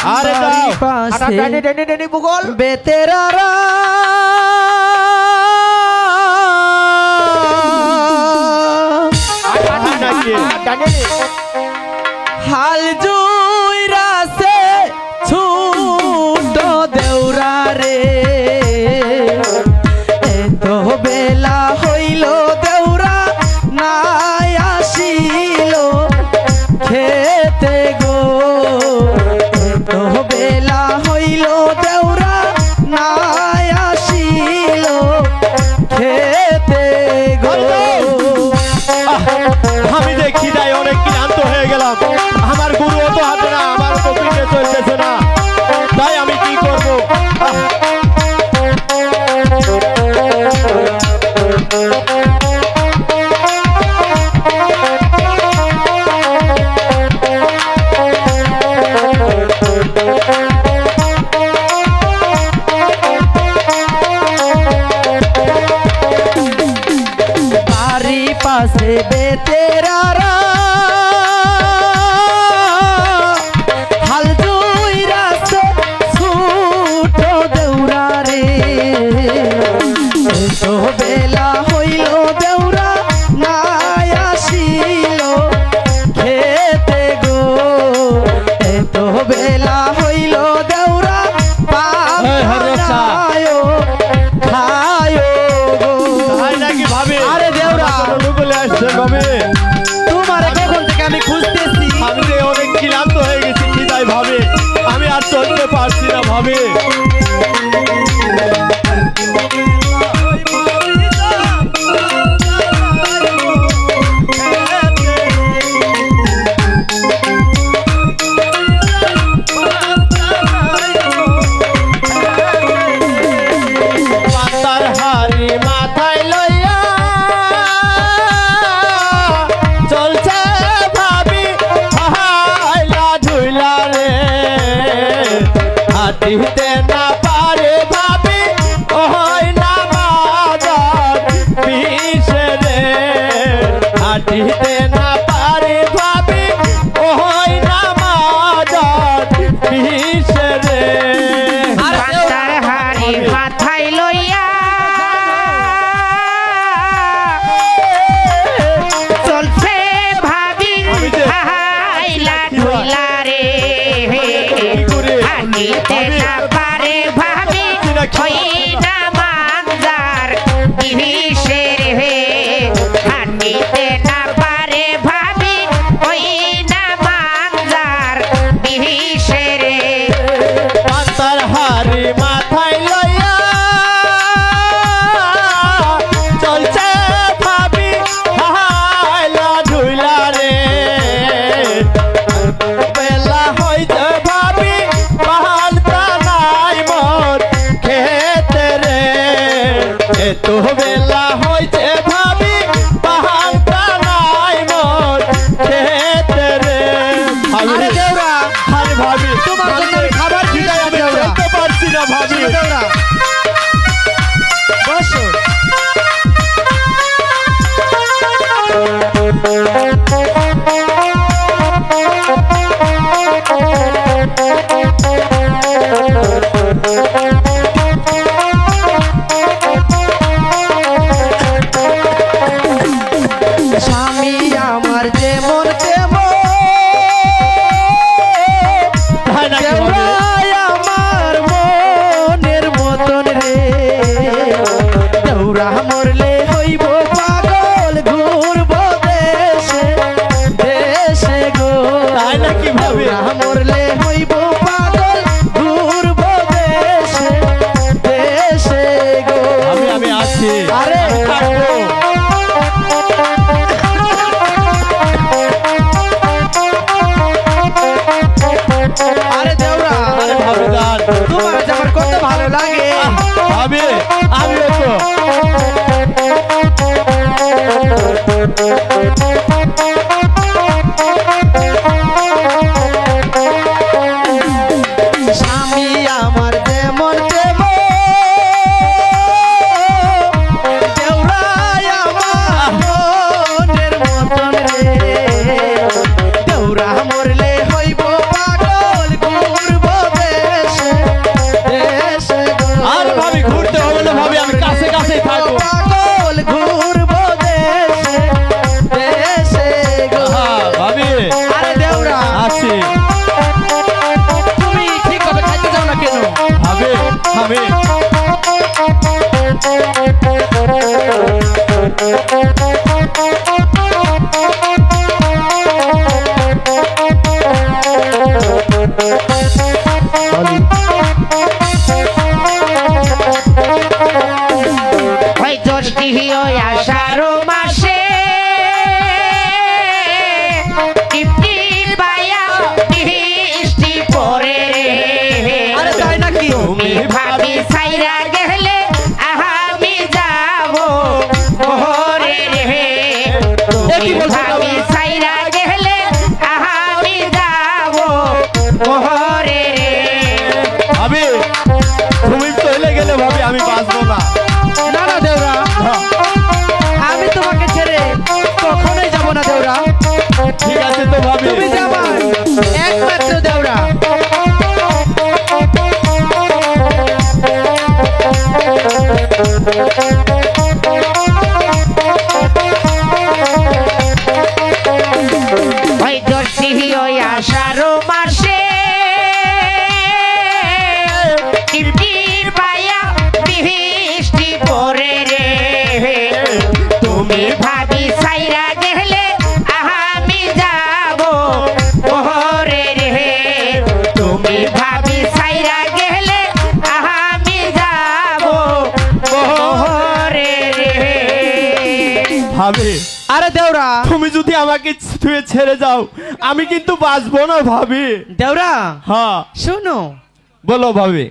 আরে যাও পাশে ভূগোল বেতেরারা হাল জুইরাছে ছুট দেউরা রে এত বেলা হইল দেউরা নাই আসিল খেতে গো এত বেলা হইল দেউরা নাই আসিল খেতে গো আমি দেখি যাই অনেক ক্লান্ত হয়ে গেলাম আমার গুরুও তো হাতে না আমার তো পিঠে চলতেছে না তাই আমি কি করব বাড়ি পাশে বেতেরারা হাল জুইরাছে ছুট দেউরা রে এত বেলা হইল দেউরা নাই আসিল খেতে গো এত বেলা হইল দেউরা খায় গো তাই নাকি ভাবে আরে দেউরা লুকলে আসছে ভাবে তোমার কখন থেকে আমি খুঁজতেছি আমি রে অনেক ক্লান্ত হয়ে গেছি কি তাই ভাবে আমি আর চলতে পারছি না ভাবে মাতার হাড়ি মাথায় লইয়া চলছে ভাবি হাইলা ঝুইলা রে হাঁটিতে না পারে ভাবি ওই না বাজার পিছে রে হাঁটিতে না পারে ভাবি ওই না বাজার পিছে রে পাতার হাড়ি মাথায় লইয়া চলছে ভাবি হাইলা ঢুইলা রে হাঁটিতে না পারে ভাবি ওই না মানজার বিহিসে রে হাঁটিতে না পারে ভাবি ওই না মানজার বিহিসে রে পাতার হাড়ি মাথায় লইয়া চলছে ভাবি হাইলা ঝুইলা রে বেলা হইতে ভাবি পাহাল প্রাণাই মোর খেতে রে এত বেলা হইতে ভাবি পাহাল প্রাণাই মোর খেতে রে আরে দেউরা আরে ভাবি তোমার জন্য আমি খাবার বিদায় আমি দিয়েছি দেউরা চলতে পারছি না ভাবি দেউরা বসো স্বামী আমার যেমন তেমন তাই নাকি ভাবি? দেউরাই আমার মনের মতন রে দেউরা মরলে হইব পাগল ঘুরব দেশে দেশে গো তাই নাকি ভাবি? দেউরা মরলে হইব পাগল ঘুরব দেশে দেশে গো আমি আছি আরে আমি থাকবো। আরে দেউরা আরে ভাবি জান তোমার যে আমার কত ভালো লাগে ভাবি আমিও তো স্বামী আমার যেমন তেমন মরলে হইব পাগল ঘুরব ভাবি ওই জ্যৈষ্ঠী আষাঢ় মাসে টিপটি পায়া বৃষ্টি পড়ে রে। আরে তাই নাকি তুমি ভাবি সাইরা গেলে আমি যাব ওরে রে। তুমি ভাবি সাইরা গেলে আমি যাব ওরে রে। ভাবি তুমি চলে গেলে ভাবি আমি বাঁচবো না না না দেওরা, হ্যাঁ, আমি তোমাকে ছেড়ে কখনোই যাব না দেওরা। ঠিক আছে তো ভাবি তুমি যাবা একমাত্র দেওরা। ওই জ্যৈষ্ঠী আষাঢ় মাসে টিপটির পায়া বৃষ্টি পড়ে রে। তুমি ভাবি সাইরা গেলে আমি যাব ওরে রে। তুমি ভাবি সাইরা গেলে আমি যাব ওরে রে। ভাবি আরে দেওরা, তুমি যদি আমাকে ছুঁয়ে ছেড়ে যাও আমি কিন্তু বাঁচবো না ভাবি দেওরা হ্যাঁ শোনো, বলো ভাবি